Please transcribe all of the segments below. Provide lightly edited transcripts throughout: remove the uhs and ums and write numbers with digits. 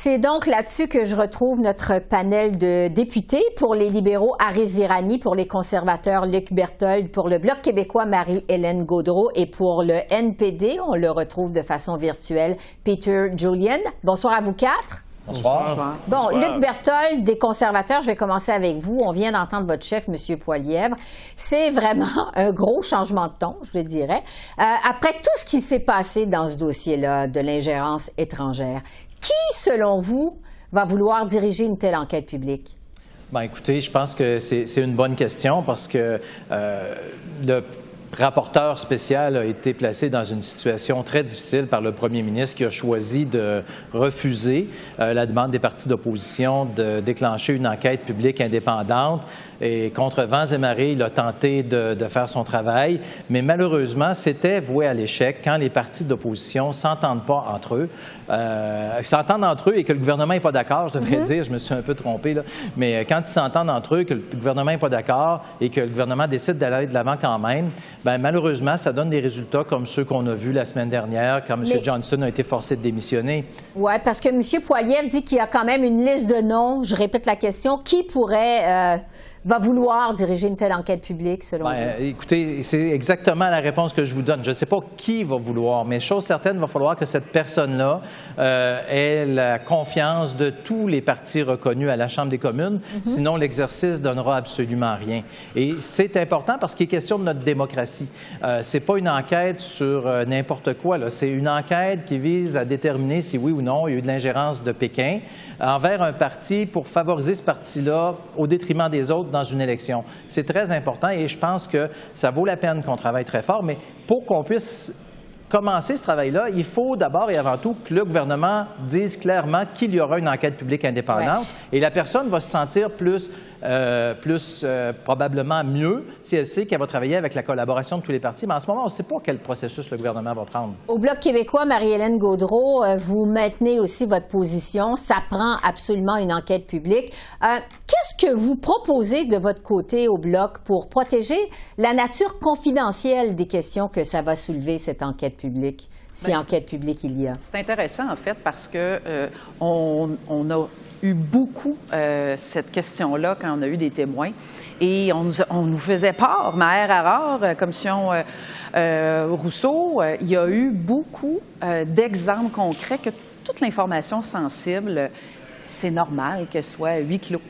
C'est donc là-dessus que je retrouve notre panel de députés. Pour les libéraux, Arif Virani, pour les conservateurs, Luc Berthold, pour le Bloc québécois, Marie-Hélène Gaudreault et pour le NPD, on le retrouve de façon virtuelle, Peter Julian. Bonsoir à vous quatre. Bonsoir. Bonsoir. Bon, Luc Berthold, des conservateurs, je vais commencer avec vous. On vient d'entendre votre chef, M. Poilievre. C'est vraiment un gros changement de ton, je le dirais. Après tout ce qui s'est passé dans ce dossier-là de l'ingérence étrangère, qui, selon vous, va vouloir diriger une telle enquête publique? Bien, écoutez, je pense que c'est une bonne question parce que le rapporteur spécial a été placé dans une situation très difficile par le premier ministre qui a choisi de refuser la demande des partis d'opposition de déclencher une enquête publique indépendante. Et contre vents et marées, il a tenté de faire son travail, mais malheureusement, c'était voué à l'échec quand les partis d'opposition s'entendent pas entre eux. S'entendent entre eux et que le gouvernement n'est pas d'accord, je devrais dire, je me suis un peu trompé, là, mais quand ils s'entendent entre eux, que le gouvernement n'est pas d'accord et que le gouvernement décide d'aller de l'avant quand même, bien, malheureusement, ça donne des résultats comme ceux qu'on a vus la semaine dernière quand M. Johnston a été forcé de démissionner. Oui, parce que M. Poilievre dit qu'il y a quand même une liste de noms. Je répète la question. Qui pourrait... va vouloir diriger une telle enquête publique, selon vous? Écoutez, c'est exactement la réponse que je vous donne. Je ne sais pas qui va vouloir, mais chose certaine, il va falloir que cette personne-là ait la confiance de tous les partis reconnus à la Chambre des communes, sinon l'exercice donnera absolument rien. Et c'est important parce qu'il est question de notre démocratie. C'est pas une enquête sur n'importe quoi, c'est une enquête qui vise à déterminer si oui ou non il y a eu de l'ingérence de Pékin envers un parti pour favoriser ce parti-là au détriment des autres dans une élection. C'est très important et je pense que ça vaut la peine qu'on travaille très fort, mais pour qu'on puisse commencer ce travail-là, il faut d'abord et avant tout que le gouvernement dise clairement qu'il y aura une enquête publique indépendante et la personne va se sentir probablement mieux si elle sait qu'elle va travailler avec la collaboration de tous les partis. Mais en ce moment, on ne sait pas quel processus le gouvernement va prendre. Au Bloc québécois, Marie-Hélène Gaudreault, vous maintenez aussi votre position. Ça prend absolument une enquête publique. Qu'est-ce que vous proposez de votre côté au Bloc pour protéger la nature confidentielle des questions que ça va soulever, cette enquête publique, si enquête publique il y a? C'est intéressant, en fait, parce que on a eu beaucoup cette question-là quand on a eu des témoins. Et on nous faisait part, Maher Arar, Commission Rousseau, il y a eu beaucoup d'exemples concrets que toute l'information sensible, c'est normal qu'elle soit huis clos.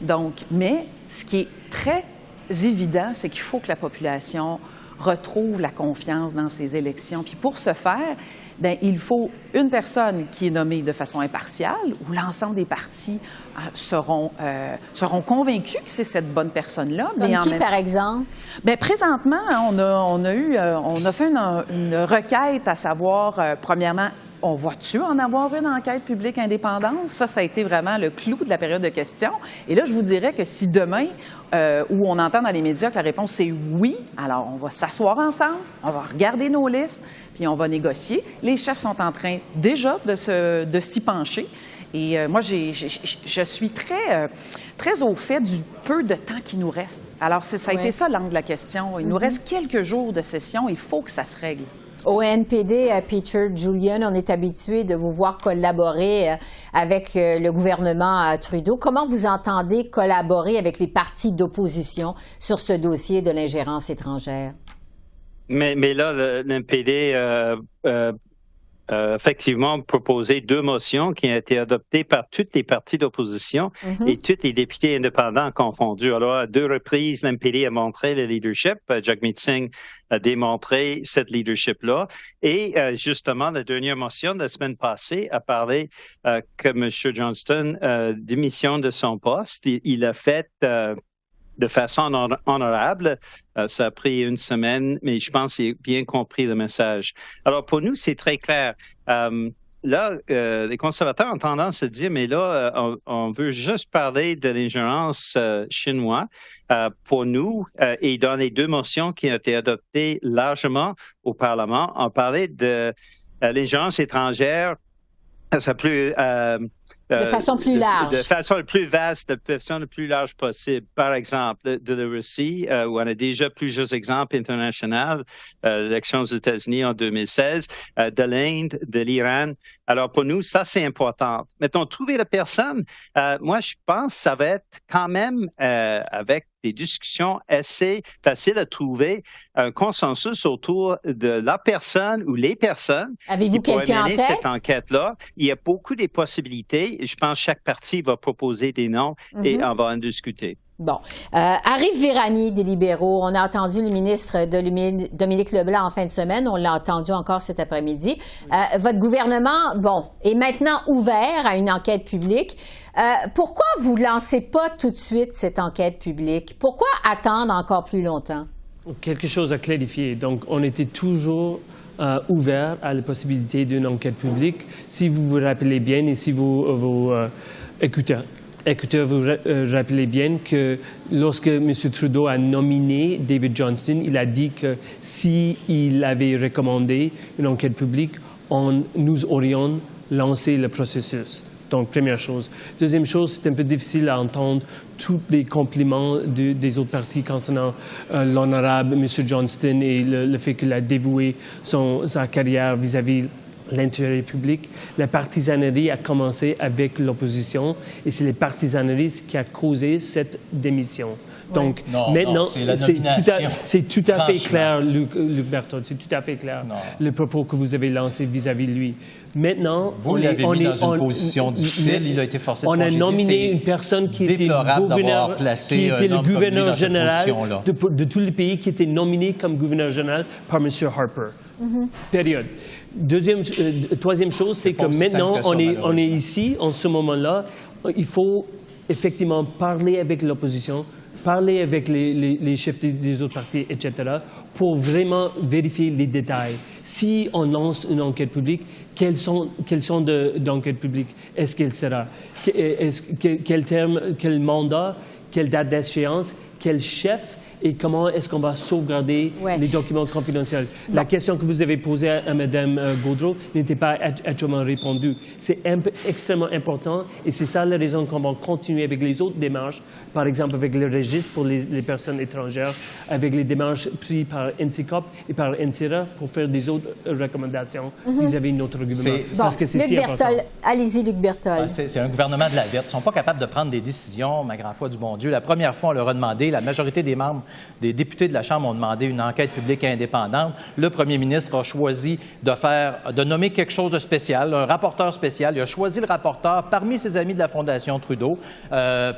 Donc, mais ce qui est très évident, c'est qu'il faut que la population retrouve la confiance dans ces élections. Puis pour ce faire, bien, il faut une personne qui est nommée de façon impartiale, où l'ensemble des partis seront convaincus que c'est cette bonne personne-là. Comme qui, par exemple? Bien, présentement, on a fait une requête à savoir, premièrement, on va-tu en avoir une enquête publique indépendante? Ça a été vraiment le clou de la période de questions. Et là, je vous dirais que si demain, où on entend dans les médias que la réponse est oui, alors on va s'asseoir ensemble, on va regarder nos listes, puis on va négocier. Les chefs sont en train déjà de s'y pencher. Et moi, je suis très au fait du peu de temps qui nous reste. Alors, ça a été ça l'angle de la question. Il nous reste quelques jours de session. Il faut que ça se règle. Au NPD, Peter Julian, on est habitué de vous voir collaborer avec le gouvernement Trudeau. Comment vous entendez collaborer avec les partis d'opposition sur ce dossier de l'ingérence étrangère? Mais là, le NPD effectivement proposé 2 motions qui ont été adoptées par toutes les partis d'opposition et tous les députés indépendants confondus. Alors, à 2 reprises, l'NPD a montré le leadership. Jagmeet Singh a démontré cette leadership-là. Et justement, la dernière motion de la semaine passée a parlé que M. Johnston démissionne de son poste. Il a fait... de façon honorable. Ça a pris 1 semaine, mais je pense qu'il a bien compris le message. Alors, pour nous, c'est très clair. Là, les conservateurs ont tendance à dire, mais là, on veut juste parler de l'ingérence chinoise. Pour nous, et dans les 2 motions qui ont été adoptées largement au Parlement, on parlait de l'ingérence étrangère. Ça s'appelait De façon plus large. De façon la plus vaste, de façon la plus large possible. Par exemple, de la Russie, où on a déjà plusieurs exemples internationaux, l'élection aux États-Unis en 2016, de l'Inde, de l'Iran. Alors, pour nous, ça, c'est important. Mettons, trouver la personne, moi, je pense que ça va être quand même avec des discussions assez faciles à trouver un consensus autour de la personne ou les personnes qui pourraient mener cette enquête-là. Il y a beaucoup de possibilités. Je pense que chaque parti va proposer des noms et on va en discuter. Bon. Arif Virani des libéraux, on a entendu le ministre Dominique Leblanc en fin de semaine, on l'a entendu encore cet après-midi. Votre gouvernement, bon, est maintenant ouvert à une enquête publique. Pourquoi vous ne lancez pas tout de suite cette enquête publique? Pourquoi attendre encore plus longtemps? Quelque chose à clarifier. Donc, on était toujours ouvert à la possibilité d'une enquête publique. Si vous vous rappelez bien et si vous écoutez, vous rappelez bien que lorsque M. Trudeau a nominé David Johnston, il a dit que s'il avait recommandé une enquête publique, nous aurions lancé le processus. Donc, première chose. Deuxième chose, c'est un peu difficile à entendre tous les compliments des autres partis concernant l'honorable M. Johnston et le fait qu'il a dévoué sa carrière vis-à-vis l'intérêt public. La partisanerie a commencé avec l'opposition et c'est les partisaneries qui a causé cette démission. Donc, maintenant, c'est tout à fait clair, Luc Berthold, c'est tout à fait clair le propos que vous avez lancé vis-à-vis de lui. Maintenant, vous l'avez mis dans une position difficile, il a été forcé de congédier. On a nominé une personne qui était le gouverneur général de tous les pays qui était nominé comme gouverneur général par M. Harper. Période. Troisième chose, c'est que maintenant, on est ici, en ce moment-là, il faut effectivement parler avec l'opposition, parler avec les chefs des autres partis, etc., pour vraiment vérifier les détails. Si on lance une enquête publique, quels sont d'enquête publique est-ce qu'elle sera? Quel terme, quel mandat, quelle date d'échéance, quel chef? Et comment est-ce qu'on va sauvegarder les documents confidentiels? La question que vous avez posée à Mme Gaudreau n'était pas actuellement répondue. C'est extrêmement important et c'est ça la raison qu'on va continuer avec les autres démarches, par exemple avec le registre pour les personnes étrangères, avec les démarches prises par NCCOP et par NCIRA pour faire des autres recommandations vis-à-vis de notre gouvernement. Parce que c'est si important. Allez-y, Luc Berthold. C'est un gouvernement de la verte. Ils ne sont pas capables de prendre des décisions, ma grande foi du bon Dieu. La première fois, on leur a demandé, la majorité des membres des députés de la Chambre ont demandé une enquête publique indépendante. Le premier ministre a choisi de nommer quelque chose de spécial, un rapporteur spécial. Il a choisi le rapporteur parmi ses amis de la Fondation Trudeau,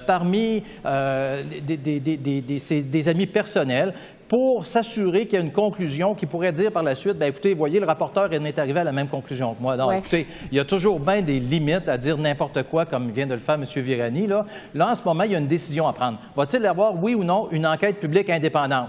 parmi des amis personnels, pour s'assurer qu'il y a une conclusion qui pourrait dire par la suite, bien, écoutez, voyez, le rapporteur en est arrivé à la même conclusion que moi. Donc, écoutez, il y a toujours bien des limites à dire n'importe quoi, comme vient de le faire M. Virani. Là, en ce moment, il y a une décision à prendre. Va-t-il y avoir, oui ou non, une enquête publique indépendante?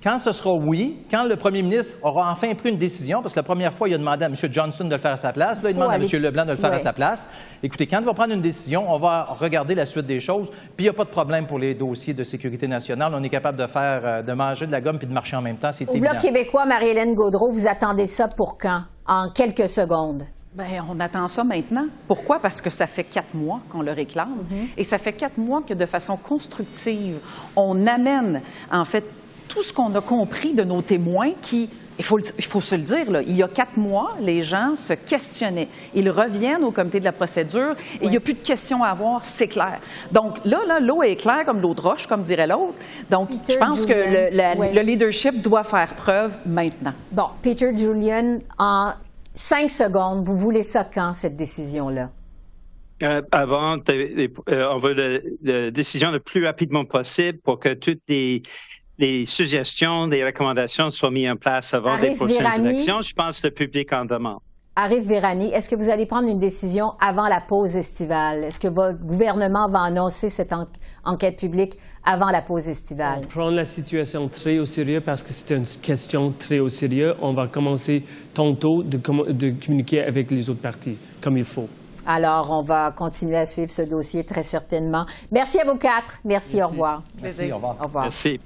Quand ce sera oui, quand le premier ministre aura enfin pris une décision, parce que la première fois, il a demandé à M. Johnston de le faire à sa place, là, il demande à M. Leblanc de le faire à sa place. Écoutez, quand il va prendre une décision, on va regarder la suite des choses, puis il n'y a pas de problème pour les dossiers de sécurité nationale. On est capable de manger de la gomme puis de marcher en même temps, c'est évident. Au Bloc québécois, Marie-Hélène Gaudreau, vous attendez ça pour quand? En quelques secondes. Bien, on attend ça maintenant. Pourquoi? Parce que ça fait 4 mois qu'on le réclame. Et ça fait 4 mois que, de façon constructive, on amène, en fait, tout ce qu'on a compris de nos témoins qui, il faut se le dire, là, il y a 4 mois, les gens se questionnaient. Ils reviennent au comité de la procédure et il n'y a plus de questions à avoir, c'est clair. Donc là, l'eau est claire comme l'eau de roche, comme dirait l'autre. Donc, je pense que le leadership doit faire preuve maintenant. Bon, Peter Julian, en 5 secondes, vous voulez ça quand, cette décision-là? On veut la décision le plus rapidement possible pour que toutes les suggestions, les recommandations soient mises en place avant les prochaines élections. Je pense que le public en demande. Arif Virani, est-ce que vous allez prendre une décision avant la pause estivale? Est-ce que votre gouvernement va annoncer cette enquête publique avant la pause estivale? On prend la situation très au sérieux parce que c'est une question très au sérieux. On va commencer tantôt de communiquer avec les autres partis, comme il faut. Alors, on va continuer à suivre ce dossier très certainement. Merci à vous 4. Merci. Au revoir. Plaisir. Merci, au revoir. Au revoir. Merci.